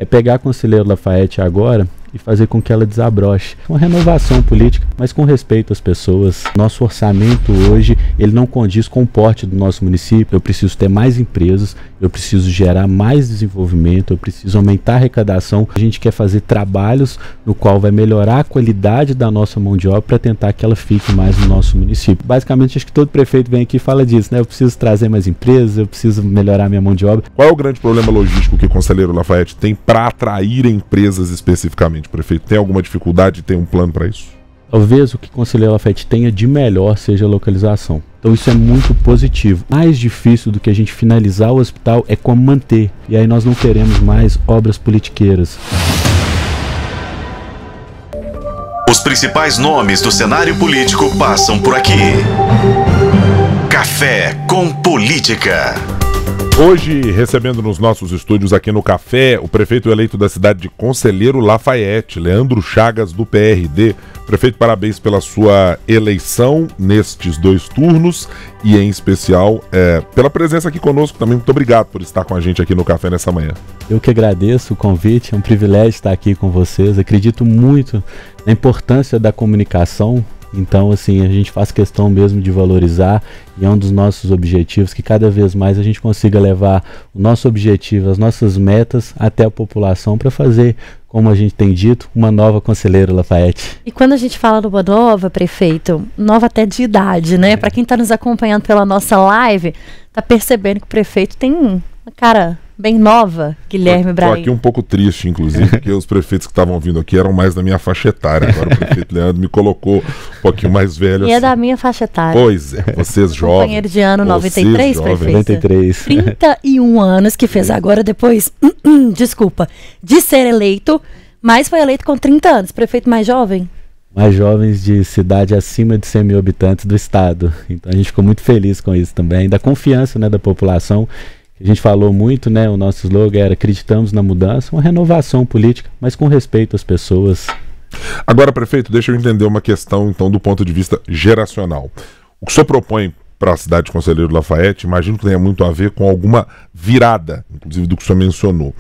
é pegar a Conselheiro Lafaiete agora e fazer com que ela desabroche. Uma renovação política, mas com respeito às pessoas. Nosso orçamento hoje, ele não condiz com o porte do nosso município. Eu preciso ter mais empresas, eu preciso gerar mais desenvolvimento, eu preciso aumentar a arrecadação. A gente quer fazer trabalhos no qual vai melhorar a qualidade da nossa mão de obra para tentar que ela fique mais no nosso município. Basicamente, acho que todo prefeito vem aqui e fala disso, né? Eu preciso trazer mais empresas, eu preciso melhorar a minha mão de obra. Qual é o grande problema logístico que o Conselheiro Lafaiete tem para atrair empresas especificamente? Prefeito, tem alguma dificuldade? Tem um plano para isso? Talvez o que o Conselheiro Lafaiete tenha de melhor seja a localização. Então isso é muito positivo. Mais difícil do que a gente finalizar o hospital é como manter. E aí nós não teremos mais obras politiqueiras. Os principais nomes do cenário político passam por aqui. Café com Política. Hoje, recebendo nos nossos estúdios aqui no Café, o prefeito eleito da cidade de Conselheiro Lafaiete, Leandro Chagas, do PRD. Prefeito, parabéns pela sua eleição nestes 2 turnos e, em especial, pela presença aqui conosco também. Muito obrigado por estar com a gente aqui no Café nessa manhã. Eu que agradeço o convite, é um privilégio estar aqui com vocês. Acredito muito na importância da comunicação. Então, assim, a gente faz questão mesmo de valorizar e é um dos nossos objetivos que cada vez mais a gente consiga levar o nosso objetivo, as nossas metas até a população para fazer, como a gente tem dito, uma nova Conselheiro Lafaiete. E quando a gente fala numa nova, prefeito, nova até de idade, né? Para quem está nos acompanhando pela nossa live, tá percebendo que o prefeito tem uma cara bem nova, Guilherme Brahim. Estou aqui um pouco triste, inclusive, porque os prefeitos que estavam vindo aqui eram mais da minha faixa etária. Agora o prefeito Leandro me colocou um pouquinho mais velho. E assim. é da minha faixa etária. Pois é, vocês jovens. Companheiro de ano 93, prefeito? 93. 31 anos que fez agora depois, desculpa, de ser eleito, mas foi eleito com 30 anos. Prefeito mais jovem? Mais jovens de cidade acima de 100 mil habitantes do estado. Então a gente ficou muito feliz com isso também, da confiança, né, da população. A gente falou muito, né? O nosso slogan era acreditamos na mudança, uma renovação política, mas com respeito às pessoas. Agora, prefeito, deixa eu entender uma questão, então, do ponto de vista geracional. O que o senhor propõe para a cidade de Conselheiro Lafaiete, imagino que tenha muito a ver com alguma virada, inclusive do que o senhor mencionou.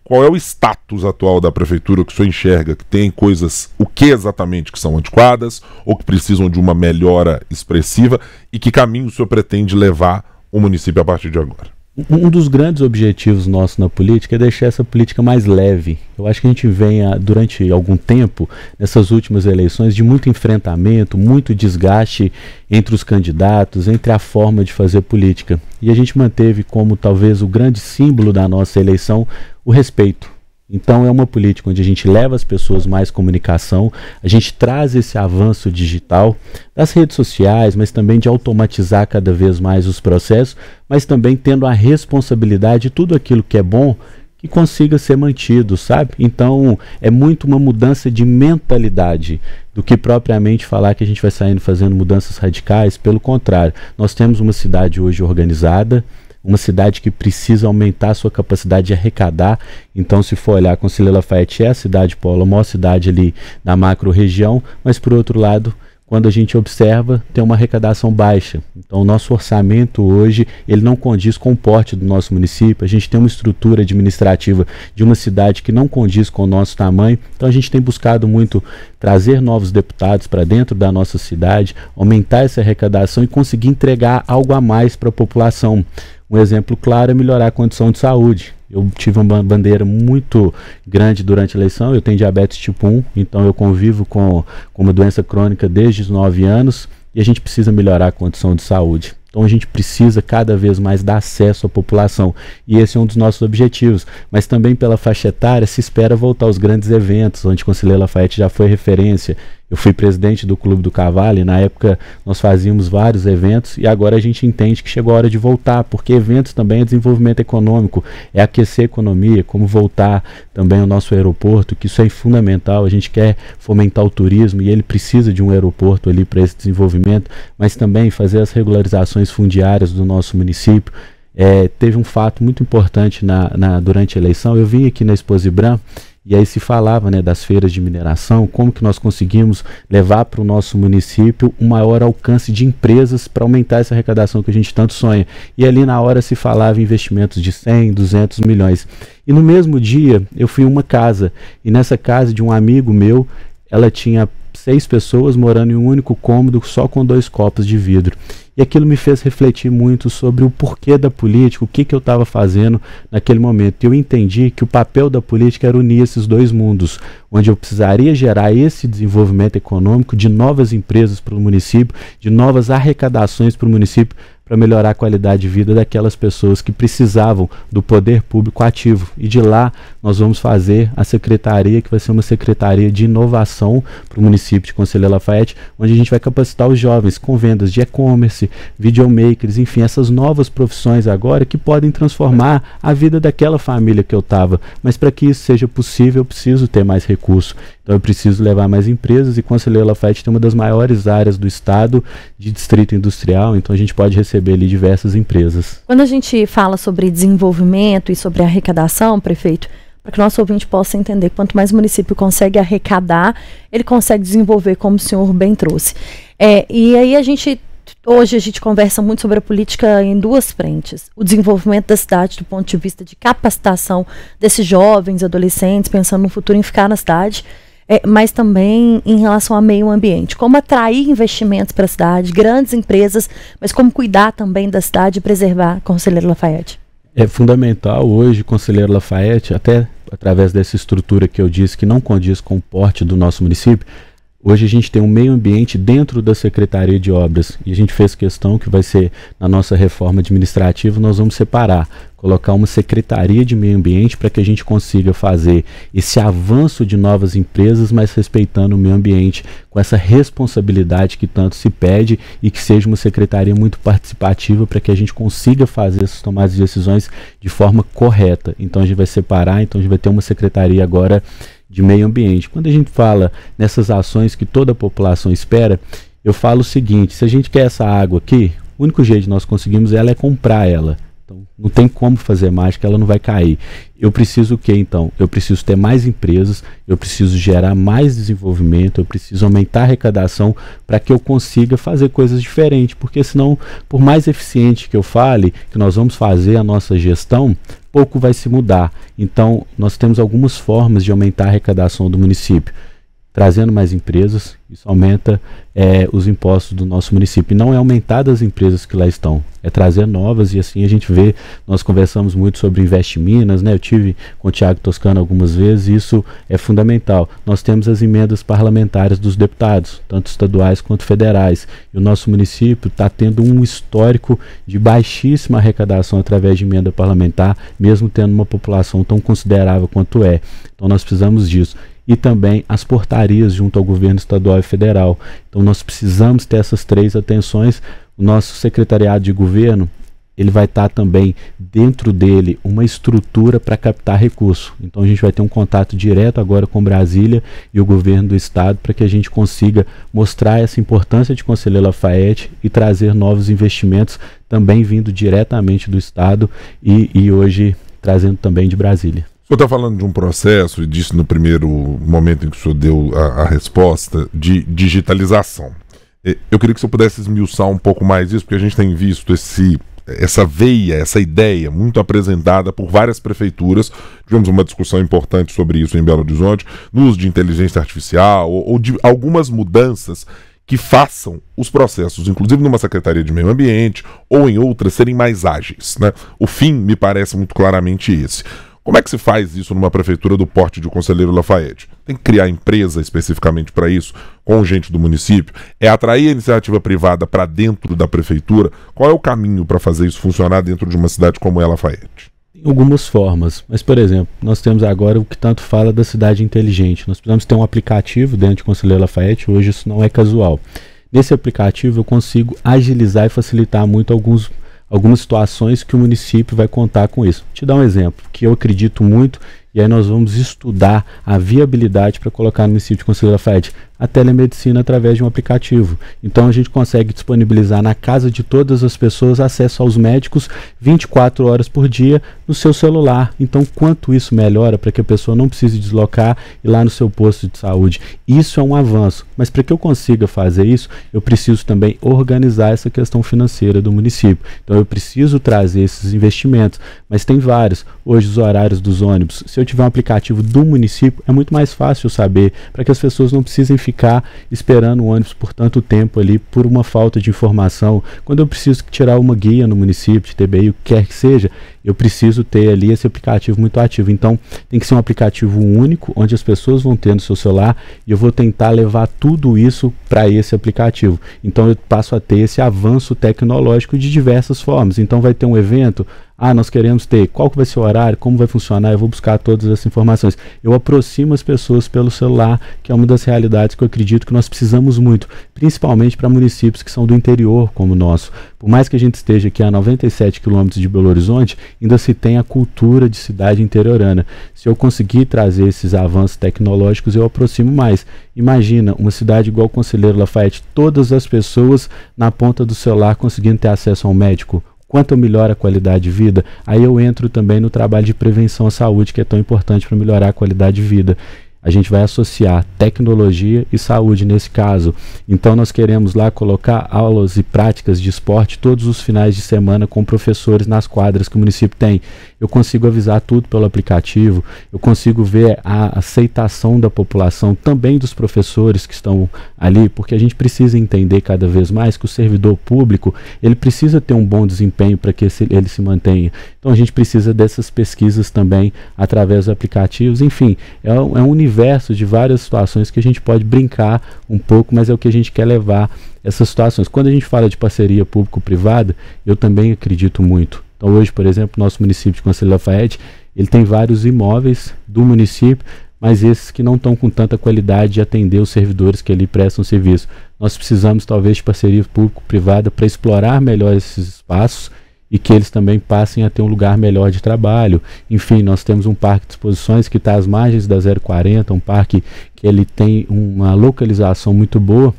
Qual é o status atual da prefeitura que o senhor enxerga que tem coisas, o que exatamente que são antiquadas ou que precisam de uma melhora expressiva e que caminho o senhor pretende levar o município a partir de agora? Um dos grandes objetivos nossos na política é deixar essa política mais leve. Eu acho que a gente vem, durante algum tempo, nessas últimas eleições, de muito enfrentamento, muito desgaste entre os candidatos, entre a forma de fazer política. E a gente manteve como talvez o grande símbolo da nossa eleição o respeito. Então é uma política onde a gente leva as pessoas mais comunicação, a gente traz esse avanço digital das redes sociais, mas também de automatizar cada vez mais os processos, mas também tendo a responsabilidade de tudo aquilo que é bom que consiga ser mantido, sabe? Então é muito uma mudança de mentalidade do que propriamente falar que a gente vai saindo fazendo mudanças radicais. Pelo contrário, nós temos uma cidade hoje organizada, uma cidade que precisa aumentar a sua capacidade de arrecadar. Então, se for olhar, Conselheiro Lafaiete é a cidade polo, a maior cidade ali da macro-região, mas por outro lado, quando a gente observa, tem uma arrecadação baixa. Então, o nosso orçamento hoje, ele não condiz com o porte do nosso município. A gente tem uma estrutura administrativa de uma cidade que não condiz com o nosso tamanho. Então, a gente tem buscado muito trazer novos deputados para dentro da nossa cidade, aumentar essa arrecadação e conseguir entregar algo a mais para a população. Um exemplo claro é melhorar a condição de saúde. Eu tive uma bandeira muito grande durante a eleição, eu tenho diabetes tipo 1, então eu convivo com uma doença crônica desde os 9 anos e a gente precisa melhorar a condição de saúde. Então a gente precisa cada vez mais dar acesso à população e esse é um dos nossos objetivos, mas também pela faixa etária se espera voltar aos grandes eventos, onde Conselheiro Lafaiete já foi referência. Eu fui presidente do Clube do Cavalo e na época nós fazíamos vários eventos e agora a gente entende que chegou a hora de voltar, porque eventos também é desenvolvimento econômico, é aquecer a economia, como voltar também ao nosso aeroporto, que isso é fundamental. A gente quer fomentar o turismo e ele precisa de um aeroporto ali para esse desenvolvimento, mas também fazer as regularizações fundiárias do nosso município. Teve um fato muito importante durante a eleição. Eu vim aqui na Exposibran e aí se falava, né, das feiras de mineração, como que nós conseguimos levar para o nosso município um maior alcance de empresas para aumentar essa arrecadação que a gente tanto sonha. E ali na hora se falava em investimentos de 100, 200 milhões. E no mesmo dia eu fui em uma casa, e nessa casa de um amigo meu, ela tinha 6 pessoas morando em um único cômodo só com 2 copos de vidro. E aquilo me fez refletir muito sobre o porquê da política, o que eu estava fazendo naquele momento. E eu entendi que o papel da política era unir esses 2 mundos, onde eu precisaria gerar esse desenvolvimento econômico de novas empresas para o município, de novas arrecadações para o município, para melhorar a qualidade de vida daquelas pessoas que precisavam do poder público ativo. E de lá nós vamos fazer a secretaria, que vai ser uma secretaria de inovação para o município de Conselheiro Lafaiete, onde a gente vai capacitar os jovens com vendas de e-commerce, videomakers, enfim, essas novas profissões agora que podem transformar a vida daquela família que eu estava. Mas para que isso seja possível, eu preciso ter mais recursos. Então eu preciso levar mais empresas, e Conselheiro Lafaiete tem uma das maiores áreas do estado de distrito industrial, então a gente pode receber ali diversas empresas. Quando a gente fala sobre desenvolvimento e sobre arrecadação, prefeito, para que o nosso ouvinte possa entender, quanto mais o município consegue arrecadar, ele consegue desenvolver, como o senhor bem trouxe. E aí hoje a gente conversa muito sobre a política em 2 frentes. O desenvolvimento da cidade do ponto de vista de capacitação desses jovens, adolescentes, pensando no futuro em ficar na cidade, mas também em relação ao meio ambiente. Como atrair investimentos para a cidade, grandes empresas, mas como cuidar também da cidade e preservar Conselheiro Lafaiete. É fundamental hoje, Conselheiro Lafaiete, até através dessa estrutura que eu disse que não condiz com o porte do nosso município. Hoje a gente tem um meio ambiente dentro da Secretaria de Obras, e a gente fez questão que vai ser, na nossa reforma administrativa, nós vamos separar, colocar uma Secretaria de Meio Ambiente para que a gente consiga fazer esse avanço de novas empresas, mas respeitando o meio ambiente, com essa responsabilidade que tanto se pede, e que seja uma secretaria muito participativa para que a gente consiga fazer essas tomadas de decisões de forma correta. Então a gente vai separar, então a gente vai ter uma secretaria agora de meio ambiente. Quando a gente fala nessas ações que toda a população espera, eu falo o seguinte: se a gente quer essa água aqui, o único jeito de nós conseguirmos ela é comprar ela. Então não tem como fazer mágica, ela não vai cair. Eu preciso o que então? Eu preciso ter mais empresas, eu preciso gerar mais desenvolvimento, eu preciso aumentar a arrecadação para que eu consiga fazer coisas diferentes, porque senão, por mais eficiente que eu fale, que nós vamos fazer a nossa gestão, pouco vai se mudar. Então nós temos algumas formas de aumentar a arrecadação do município. Trazendo mais empresas, isso aumenta os impostos do nosso município. E não é aumentar das empresas que lá estão, é trazer novas, e assim a gente vê, nós conversamos muito sobre Investe Minas, né? Eu tive com o Thiago Toscano algumas vezes, e isso é fundamental. Nós temos as emendas parlamentares dos deputados, tanto estaduais quanto federais, e o nosso município está tendo um histórico de baixíssima arrecadação através de emenda parlamentar, mesmo tendo uma população tão considerável quanto é. Então nós precisamos disso. E também as portarias junto ao governo estadual e federal. Então nós precisamos ter essas 3 atenções. O nosso secretariado de governo, ele vai estar também dentro dele uma estrutura para captar recurso. Então a gente vai ter um contato direto agora com Brasília e o governo do estado, para que a gente consiga mostrar essa importância de Conselheiro Lafaiete e trazer novos investimentos também vindo diretamente do estado e hoje trazendo também de Brasília. O senhor está falando de um processo, e disse no primeiro momento em que o senhor deu a resposta, de digitalização. Eu queria que o senhor pudesse esmiuçar um pouco mais isso, porque a gente tem visto essa veia, essa ideia muito apresentada por várias prefeituras. Tivemos uma discussão importante sobre isso em Belo Horizonte, no uso de inteligência artificial ou de algumas mudanças que façam os processos, inclusive numa Secretaria de Meio Ambiente ou em outras, serem mais ágeis, né? O fim me parece muito claramente esse. Como é que se faz isso numa prefeitura do porte de Conselheiro Lafaiete? Tem que criar empresa especificamente para isso, com gente do município? É atrair a iniciativa privada para dentro da prefeitura? Qual é o caminho para fazer isso funcionar dentro de uma cidade como é Lafaiete? Tem algumas formas, mas por exemplo, nós temos agora o que tanto fala da cidade inteligente. Nós precisamos ter um aplicativo dentro de Conselheiro Lafaiete, hoje isso não é casual. Nesse aplicativo eu consigo agilizar e facilitar muito algumas situações que o município vai contar com isso. Vou te dar um exemplo que eu acredito muito E aí nós vamos estudar a viabilidade para colocar no município de Conselheiro Lafayette a telemedicina através de um aplicativo. Então a gente consegue disponibilizar na casa de todas as pessoas acesso aos médicos 24 horas por dia no seu celular. Então quanto isso melhora para que a pessoa não precise deslocar e ir lá no seu posto de saúde. Isso é um avanço. Mas para que eu consiga fazer isso, eu preciso também organizar essa questão financeira do município. Então eu preciso trazer esses investimentos. Mas tem vários. Hoje os horários dos ônibus, se eu tiver um aplicativo do município, é muito mais fácil saber, para que as pessoas não precisem ficar esperando o ônibus por tanto tempo ali, por uma falta de informação. Quando eu preciso tirar uma guia no município, de TBI, o que quer que seja, eu preciso ter ali esse aplicativo muito ativo. Então tem que ser um aplicativo único, onde as pessoas vão ter no seu celular, e eu vou tentar levar tudo isso para esse aplicativo. Então eu passo a ter esse avanço tecnológico de diversas formas. Então vai ter um evento, nós queremos ter, qual que vai ser o horário, como vai funcionar, eu vou buscar todas essas informações. Eu aproximo as pessoas pelo celular, que é uma das realidades que eu acredito que nós precisamos muito, principalmente para municípios que são do interior como o nosso. Por mais que a gente esteja aqui a 97 quilômetros de Belo Horizonte, ainda se tem a cultura de cidade interiorana. Se eu conseguir trazer esses avanços tecnológicos, eu aproximo mais. Imagina uma cidade igual Conselheiro Lafayette, todas as pessoas na ponta do celular conseguindo ter acesso ao médico. Quanto eu melhoro a qualidade de vida, aí eu entro também no trabalho de prevenção à saúde, que é tão importante para melhorar a qualidade de vida. A gente vai associar tecnologia e saúde nesse caso. Então nós queremos lá colocar aulas e práticas de esporte todos os finais de semana com professores nas quadras que o município tem. Eu consigo avisar tudo pelo aplicativo, eu consigo ver a aceitação da população, também dos professores que estão ali, porque a gente precisa entender cada vez mais que o servidor público, ele precisa ter um bom desempenho para que ele se mantenha. Então a gente precisa dessas pesquisas também através dos aplicativos. Enfim, é um universo de várias situações que a gente pode brincar um pouco, mas é o que a gente quer levar essas situações. Quando a gente fala de parceria público-privada, eu também acredito muito. Então hoje, por exemplo, nosso município de Conselheiro Lafayette, ele tem vários imóveis do município, mas esses que não estão com tanta qualidade de atender os servidores que ali prestam serviço. Nós precisamos talvez de parceria público-privada para explorar melhor esses espaços e que eles também passem a ter um lugar melhor de trabalho. Enfim, nós temos um parque de exposições que está às margens da 040, um parque que ele tem uma localização muito boa,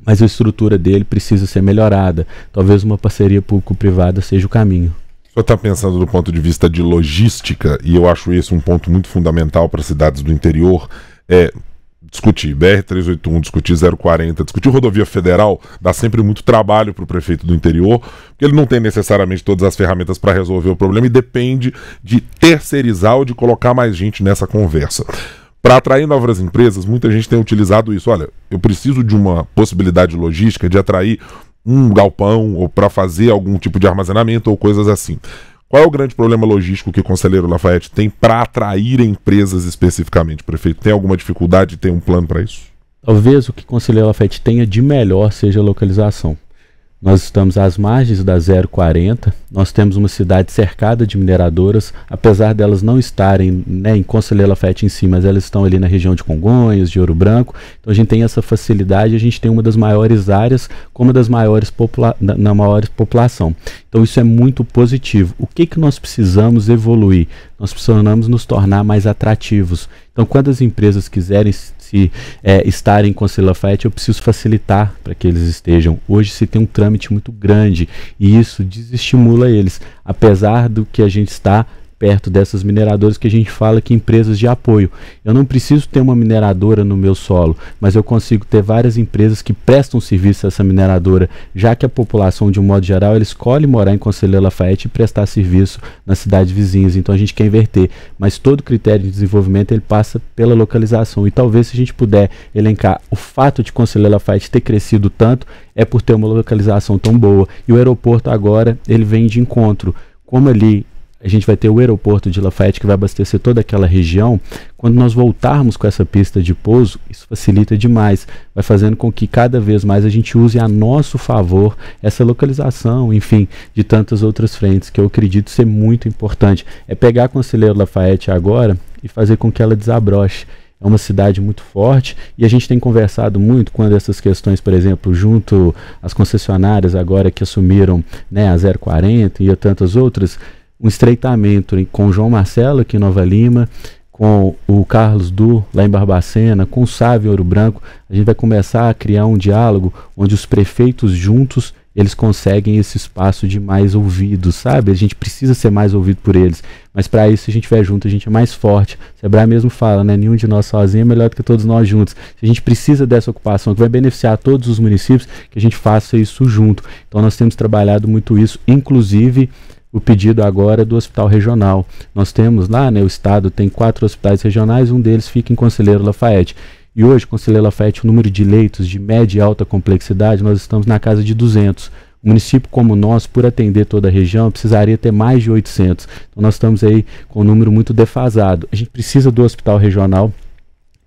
mas a estrutura dele precisa ser melhorada. Talvez uma parceria público-privada seja o caminho. O senhor está pensando do ponto de vista de logística, e eu acho esse um ponto muito fundamental para cidades do interior, discutir BR-381, discutir 040, discutir rodovia federal, dá sempre muito trabalho para o prefeito do interior, porque ele não tem necessariamente todas as ferramentas para resolver o problema e depende de terceirizar ou de colocar mais gente nessa conversa. Para atrair novas empresas, muita gente tem utilizado isso. Olha, eu preciso de uma possibilidade logística de atrair um galpão ou para fazer algum tipo de armazenamento ou coisas assim. Qual é o grande problema logístico que o Conselheiro Lafayette tem para atrair empresas especificamente, prefeito? Tem alguma dificuldade? Tem um plano para isso? Talvez o que o Conselheiro Lafayette tenha de melhor seja a localização. Nós estamos às margens da 040, nós temos uma cidade cercada de mineradoras, apesar delas não estarem em Conselheiro Lafayette em si, mas elas estão ali na região de Congonhas, de Ouro Branco. Então a gente tem essa facilidade, a gente tem uma das maiores áreas com uma das maiores na maior população. Então isso é muito positivo. O que nós precisamos evoluir? Nós precisamos nos tornar mais atrativos. Então quando as empresas quiserem estarem em Conselheiro Lafayette, eu preciso facilitar para que eles estejam. Hoje se tem um trâmite muito grande e isso desestimula eles, apesar do que a gente está perto dessas mineradoras que a gente fala que empresas de apoio. Eu não preciso ter uma mineradora no meu solo, mas eu consigo ter várias empresas que prestam serviço a essa mineradora, já que a população, de um modo geral, ela escolhe morar em Conselheiro Lafayette e prestar serviço nas cidades vizinhas. Então a gente quer inverter, mas todo critério de desenvolvimento ele passa pela localização. E talvez se a gente puder elencar o fato de Conselheiro Lafayette ter crescido tanto, é por ter uma localização tão boa. E o aeroporto agora, ele vem de encontro. Como ali a gente vai ter o aeroporto de Lafayette que vai abastecer toda aquela região, quando nós voltarmos com essa pista de pouso, isso facilita demais, vai fazendo com que cada vez mais a gente use a nosso favor essa localização, enfim, de tantas outras frentes, que eu acredito ser muito importante. É pegar a Conselheiro Lafayette agora e fazer com que ela desabroche. É uma cidade muito forte e a gente tem conversado muito quando essas questões, por exemplo, junto às concessionárias agora que assumiram a 040 e a tantas outras, um estreitamento com João Marcelo aqui em Nova Lima, com o Carlos Du, lá em Barbacena, com o Sávio em Ouro Branco, a gente vai começar a criar um diálogo onde os prefeitos juntos, eles conseguem esse espaço de mais ouvidos, sabe? A gente precisa ser mais ouvido por eles, mas para isso, se a gente estiver junto, a gente é mais forte. O Sebrae mesmo fala, né? Nenhum de nós sozinho é melhor do que todos nós juntos. Se a gente precisa dessa ocupação, que vai beneficiar todos os municípios, que a gente faça isso junto. Então nós temos trabalhado muito isso, inclusive o pedido agora do hospital regional. Nós temos lá, né, o estado tem 4 hospitais regionais, um deles fica em Conselheiro Lafaiete. E hoje, Conselheiro Lafaiete, o número de leitos de média e alta complexidade, nós estamos na casa de 200. Um município como o nosso, por atender toda a região, precisaria ter mais de 800. Então nós estamos aí com um número muito defasado. A gente precisa do hospital regional.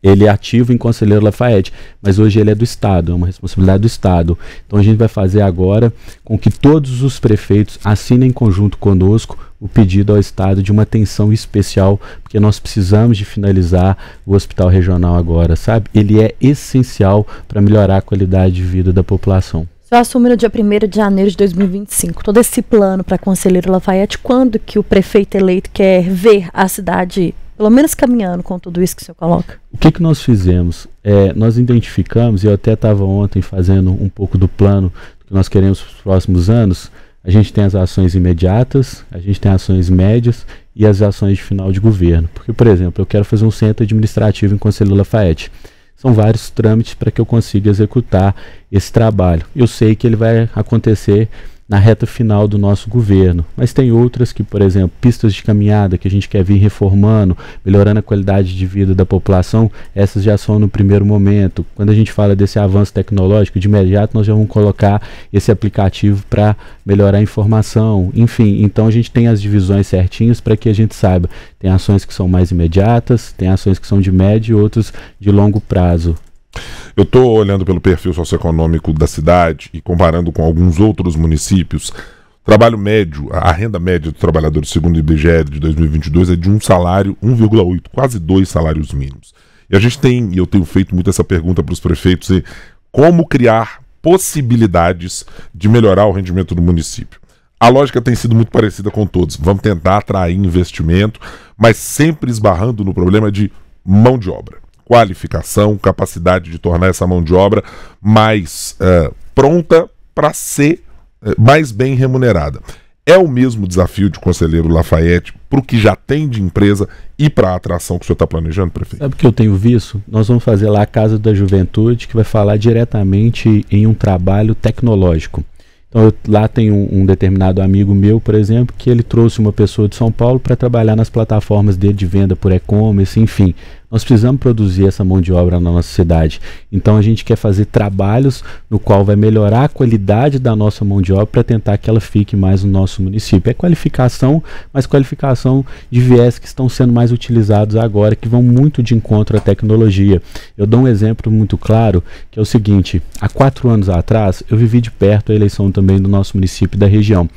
Ele é ativo em Conselheiro Lafaiete, mas hoje ele é do Estado, é uma responsabilidade do Estado. Então a gente vai fazer agora com que todos os prefeitos assinem em conjunto conosco o pedido ao Estado de uma atenção especial, porque nós precisamos de finalizar o hospital regional agora, sabe? Ele é essencial para melhorar a qualidade de vida da população. O senhor assume no dia 1º de janeiro de 2025. Todo esse plano para Conselheiro Lafaiete, quando que o prefeito eleito quer ver a cidade pelo menos caminhando com tudo isso que o senhor coloca? O que nós fizemos? Nós identificamos, e eu até estava ontem fazendo um pouco do plano que nós queremos para os próximos anos. A gente tem as ações imediatas, a gente tem ações médias e as ações de final de governo. Porque, por exemplo, eu quero fazer um centro administrativo em Conselheiro Lafaiete. São vários trâmites para que eu consiga executar esse trabalho. Eu sei que ele vai acontecer na reta final do nosso governo, mas tem outras que, por exemplo, pistas de caminhada que a gente quer vir reformando, melhorando a qualidade de vida da população, essas já são no primeiro momento. Quando a gente fala desse avanço tecnológico, de imediato nós já vamos colocar esse aplicativo para melhorar a informação, enfim, então a gente tem as divisões certinhas para que a gente saiba, tem ações que são mais imediatas, tem ações que são de médio e outras de longo prazo. Eu estou olhando pelo perfil socioeconômico da cidade e comparando com alguns outros municípios. O trabalho médio, a renda média do trabalhador, segundo o IBGE de 2022, é de um salário 1,8, quase 2 salários mínimos. E a gente tem, e eu tenho feito muito essa pergunta para os prefeitos, como criar possibilidades de melhorar o rendimento do município. A lógica tem sido muito parecida com todos. Vamos tentar atrair investimento, mas sempre esbarrando no problema de mão de obra. Qualificação, capacidade de tornar essa mão de obra mais pronta para ser mais bem remunerada. É o mesmo desafio de Conselheiro Lafaiete para o que já tem de empresa e para a atração que o senhor está planejando, prefeito? Sabe o que eu tenho visto? Nós vamos fazer lá a Casa da Juventude, que vai falar diretamente em um trabalho tecnológico. Então lá tem um determinado amigo meu, por exemplo, que ele trouxe uma pessoa de São Paulo para trabalhar nas plataformas dele de venda por e-commerce, enfim. Nós precisamos produzir essa mão de obra na nossa cidade. Então a gente quer fazer trabalhos no qual vai melhorar a qualidade da nossa mão de obra para tentar que ela fique mais no nosso município. É qualificação, mas qualificação de viés que estão sendo mais utilizados agora, que vão muito de encontro à tecnologia. Eu dou um exemplo muito claro, que é o seguinte: há 4 anos atrás, eu vivi de perto a eleição também do nosso município e da região.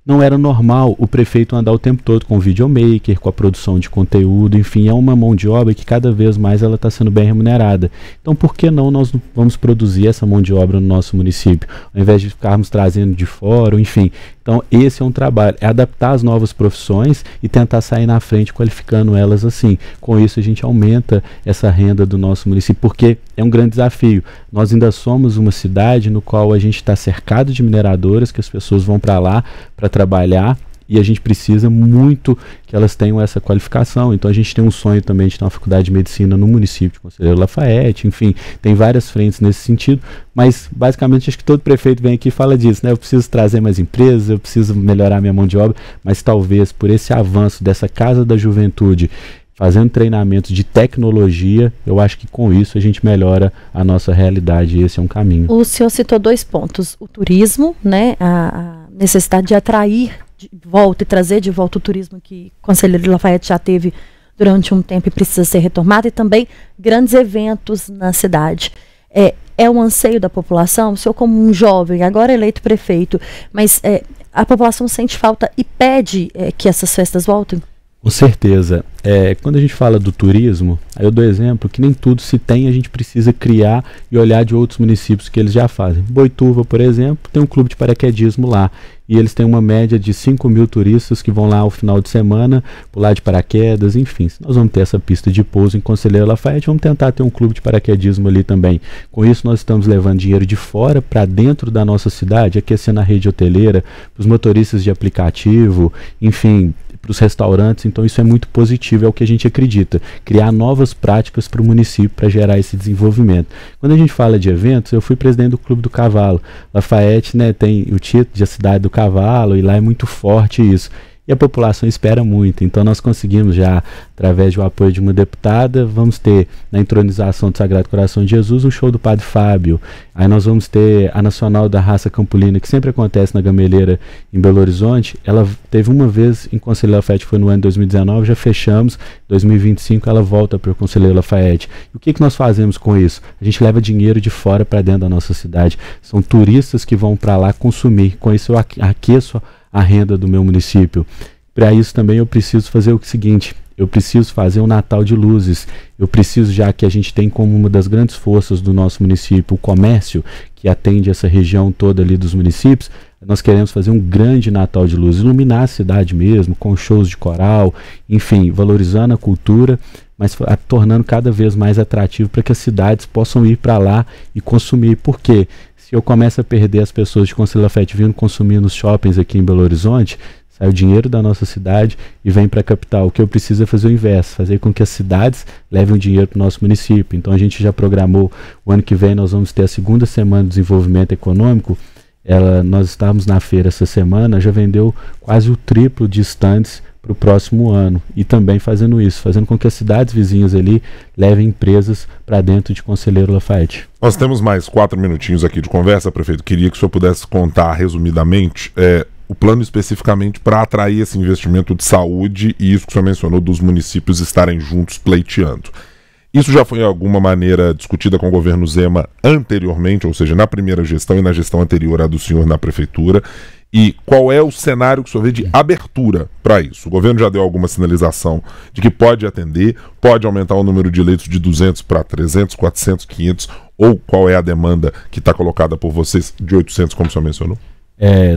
Não era normal o prefeito andar o tempo todo com o videomaker, com a produção de conteúdo, enfim, é uma mão de obra que cada vez mais ela está sendo bem remunerada. Então, por que não nós vamos produzir essa mão de obra no nosso município, ao invés de ficarmos trazendo de fora, enfim. Então, esse é um trabalho, é adaptar as novas profissões e tentar sair na frente qualificando elas assim. Com isso, a gente aumenta essa renda do nosso município, porque é um grande desafio. Nós ainda somos uma cidade no qual a gente está cercado de mineradoras, que as pessoas vão para lá para trabalhar, e a gente precisa muito que elas tenham essa qualificação. Então a gente tem um sonho também de ter uma faculdade de medicina no município de Conselheiro Lafaiete, enfim, tem várias frentes nesse sentido, mas basicamente acho que todo prefeito vem aqui e fala disso, né? Eu preciso trazer mais empresas, eu preciso melhorar minha mão de obra, mas talvez por esse avanço dessa Casa da Juventude, fazendo treinamentos de tecnologia, eu acho que com isso a gente melhora a nossa realidade, e esse é um caminho. O senhor citou 2 pontos, o turismo, né, a necessidade de atrair de volta e trazer de volta o turismo que o Conselheiro Lafaiete já teve durante um tempo e precisa ser retomado, e também grandes eventos na cidade. É um anseio da população? O senhor, como um jovem, agora eleito prefeito, mas a população sente falta e pede que essas festas voltem? Com certeza. Quando a gente fala do turismo, aí eu dou exemplo que nem tudo se tem, a gente precisa criar e olhar de outros municípios que eles já fazem. Boituva, por exemplo, tem um clube de paraquedismo lá, e eles têm uma média de 5.000 turistas que vão lá ao final de semana, pular de paraquedas, enfim. Se nós vamos ter essa pista de pouso em Conselheiro Lafaiete, vamos tentar ter um clube de paraquedismo ali também. Com isso, nós estamos levando dinheiro de fora para dentro da nossa cidade, aquecendo a rede hoteleira, para os motoristas de aplicativo, enfim, para os restaurantes. Então isso é muito positivo, é o que a gente acredita, criar novas práticas para o município para gerar esse desenvolvimento. Quando a gente fala de eventos, eu fui presidente do Clube do Cavalo. Lafaiete, né, tem o título de a cidade do cavalo, e lá é muito forte isso. E a população espera muito, então nós conseguimos já, através do apoio de uma deputada, vamos ter na entronização do Sagrado Coração de Jesus um show do Padre Fábio, aí nós vamos ter a Nacional da Raça Campolina, que sempre acontece na Gameleira em Belo Horizonte. Ela teve uma vez em Conselheiro Lafaiete, foi no ano de 2019, já fechamos, 2025 ela volta para o Conselheiro Lafaiete. E o que nós fazemos com isso? A gente leva dinheiro de fora para dentro da nossa cidade, são turistas que vão para lá consumir, com isso eu aqueço a renda do meu município. Para isso também eu preciso fazer o seguinte, eu preciso fazer um Natal de luzes, eu preciso, já que a gente tem como uma das grandes forças do nosso município o comércio, que atende essa região toda ali dos municípios, nós queremos fazer um grande Natal de luzes, iluminar a cidade mesmo, com shows de coral, enfim, valorizando a cultura, mas tornando cada vez mais atrativo para que as cidades possam ir para lá e consumir. Por quê? Se eu começo a perder as pessoas de Conselheiro Lafaiete vindo consumir nos shoppings aqui em Belo Horizonte, sai o dinheiro da nossa cidade e vem para a capital. O que eu preciso é fazer o inverso, fazer com que as cidades levem o dinheiro para o nosso município. Então a gente já programou, o ano que vem nós vamos ter a segunda semana de desenvolvimento econômico. Nós estávamos na feira essa semana, já vendeu quase o triplo de estandes para o próximo ano, e também fazendo isso, fazendo com que as cidades vizinhas ali levem empresas para dentro de Conselheiro Lafaiete. Nós temos mais 4 minutinhos aqui de conversa, prefeito. Queria que o senhor pudesse contar resumidamente o plano especificamente para atrair esse investimento de saúde e isso que o senhor mencionou dos municípios estarem juntos pleiteando. Isso já foi de alguma maneira discutida com o governo Zema anteriormente, ou seja, na primeira gestão e na gestão anterior à do senhor na prefeitura? E qual é o cenário que o senhor vê de abertura para isso? O governo já deu alguma sinalização de que pode atender, pode aumentar o número de leitos de 200 para 300, 400, 500, ou qual é a demanda que está colocada por vocês de 800, como o senhor mencionou?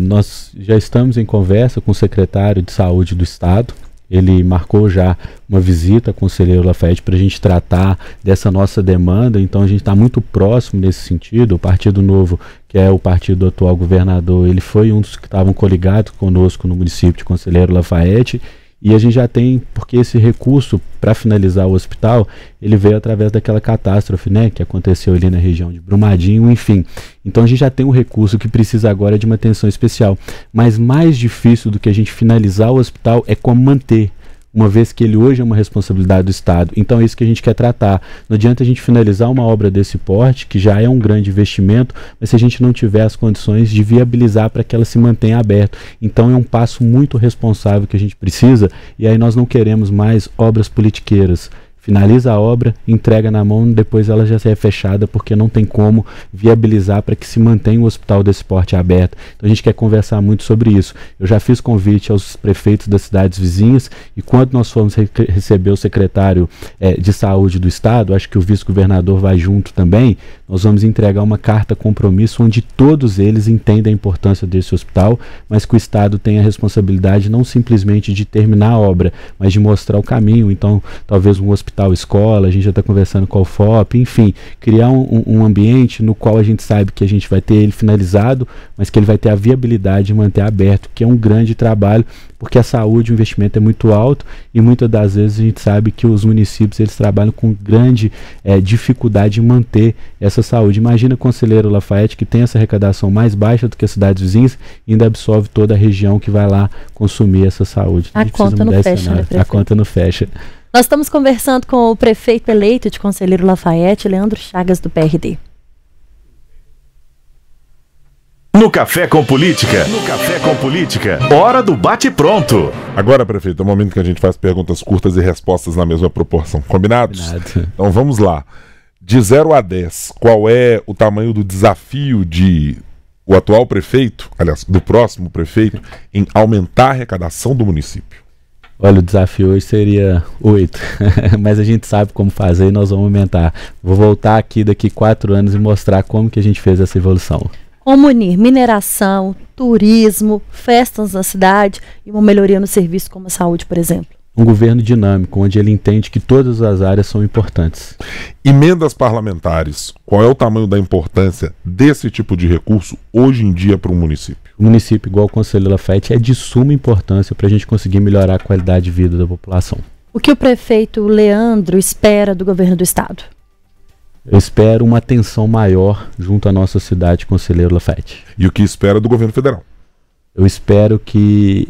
Nós já estamos em conversa com o secretário de Saúde do Estado. Ele marcou já uma visita ao Conselheiro Lafaiete para a gente tratar dessa nossa demanda, então a gente está muito próximo nesse sentido. O Partido Novo, que é o partido do atual governador, ele foi um dos que estavam coligados conosco no município de Conselheiro Lafaiete, e a gente já tem, porque esse recurso para finalizar o hospital, ele veio através daquela catástrofe, né, que aconteceu ali na região de Brumadinho, enfim. Então a gente já tem um recurso que precisa agora de uma atenção especial. Mas mais difícil do que a gente finalizar o hospital é como manter, uma vez que ele hoje é uma responsabilidade do Estado. Então é isso que a gente quer tratar. Não adianta a gente finalizar uma obra desse porte, que já é um grande investimento, mas se a gente não tiver as condições de viabilizar para que ela se mantenha aberta. Então é um passo muito responsável que a gente precisa, e aí nós não queremos mais obras politiqueiras. Finaliza a obra, entrega na mão, depois ela já é fechada, porque não tem como viabilizar para que se mantenha o hospital desse porte aberto. Então a gente quer conversar muito sobre isso. Eu já fiz convite aos prefeitos das cidades vizinhas, e quando nós formos receber o secretário de saúde do estado, acho que o vice-governador vai junto também, nós vamos entregar uma carta compromisso onde todos eles entendem a importância desse hospital, mas que o estado tem a responsabilidade não simplesmente de terminar a obra, mas de mostrar o caminho. Então talvez um hospital escola, a gente já está conversando com o FOP, enfim, criar um ambiente no qual a gente sabe que a gente vai ter ele finalizado, mas que ele vai ter a viabilidade de manter aberto, que é um grande trabalho, porque a saúde, o investimento é muito alto, e muitas das vezes a gente sabe que os municípios eles trabalham com grande dificuldade em manter essa saúde. Imagina Conselheiro Lafaiete, que tem essa arrecadação mais baixa do que as cidades vizinhas, e ainda absorve toda a região que vai lá consumir essa saúde. A conta não fecha, né, a conta não fecha. Nós estamos conversando com o prefeito eleito de Conselheiro Lafaiete, Leandro Chagas, do PRD. No Café com Política, hora do bate-pronto. Agora, prefeito, é o momento que a gente faz perguntas curtas e respostas na mesma proporção. Combinados? Combinado. Então vamos lá. De 0 a 10, qual é o tamanho do desafio o atual prefeito, aliás, do próximo prefeito, em aumentar a arrecadação do município? Olha, o desafio hoje seria 8, mas a gente sabe como fazer e nós vamos aumentar. Vou voltar aqui daqui 4 anos e mostrar como que a gente fez essa evolução. Como unir mineração, turismo, festas na cidade e uma melhoria no serviço como a saúde, por exemplo. Um governo dinâmico, onde ele entende que todas as áreas são importantes. Emendas parlamentares, qual é o tamanho da importância desse tipo de recurso hoje em dia para o município? O município, igual o Conselheiro Lafayette, é de suma importância para a gente conseguir melhorar a qualidade de vida da população. O que o prefeito Leandro espera do governo do estado? Eu espero uma atenção maior junto à nossa cidade, Conselheiro Lafayette. E o que espera do governo federal? Eu espero que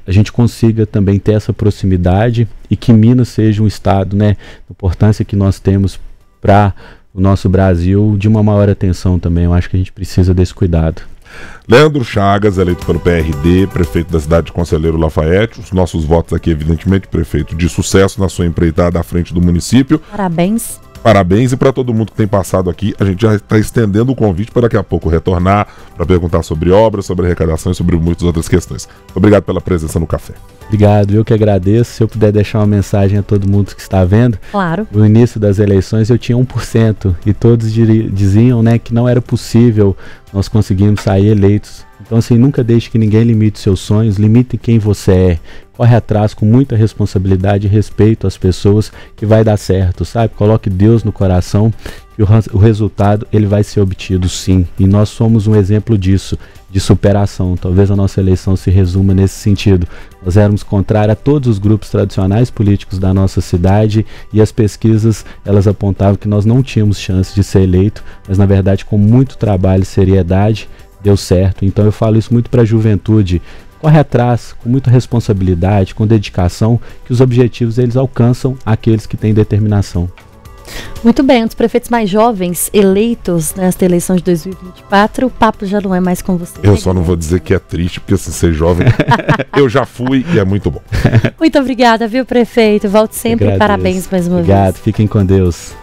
a gente consiga também ter essa proximidade e que Minas seja um estado, né, a importância que nós temos para o nosso Brasil, de uma maior atenção também. Eu acho que a gente precisa desse cuidado. Leandro Chagas, eleito pelo PRD, prefeito da cidade de Conselheiro Lafayette. Os nossos votos aqui, evidentemente, prefeito, de sucesso na sua empreitada à frente do município. Parabéns. Parabéns, e para todo mundo que tem passado aqui, a gente já está estendendo o convite para daqui a pouco retornar, para perguntar sobre obras, sobre arrecadação e sobre muitas outras questões. Obrigado pela presença no café. Obrigado, eu que agradeço. Se eu puder deixar uma mensagem a todo mundo que está vendo. Claro. No início das eleições eu tinha 1% e todos diziam, né, que não era possível nós conseguirmos sair eleitos. Então, assim, nunca deixe que ninguém limite seus sonhos, limite quem você é. Corre atrás com muita responsabilidade e respeito às pessoas, que vai dar certo, sabe? Coloque Deus no coração e o resultado ele vai ser obtido, sim. E nós somos um exemplo disso, de superação. Talvez a nossa eleição se resuma nesse sentido. Nós éramos contrários a todos os grupos tradicionais políticos da nossa cidade e as pesquisas, elas apontavam que nós não tínhamos chance de ser eleito, mas na verdade com muito trabalho e seriedade deu certo. Então eu falo isso muito para a juventude. Corre atrás com muita responsabilidade, com dedicação, que os objetivos eles alcançam aqueles que têm determinação. Muito bem, um dos prefeitos mais jovens eleitos nesta eleição de 2024, o papo já não é mais com você. Eu só não vou dizer que é triste, porque assim, ser jovem, eu já fui e é muito bom. Muito obrigada, viu, prefeito? Volte sempre e parabéns mais uma vez. Obrigado, fiquem com Deus.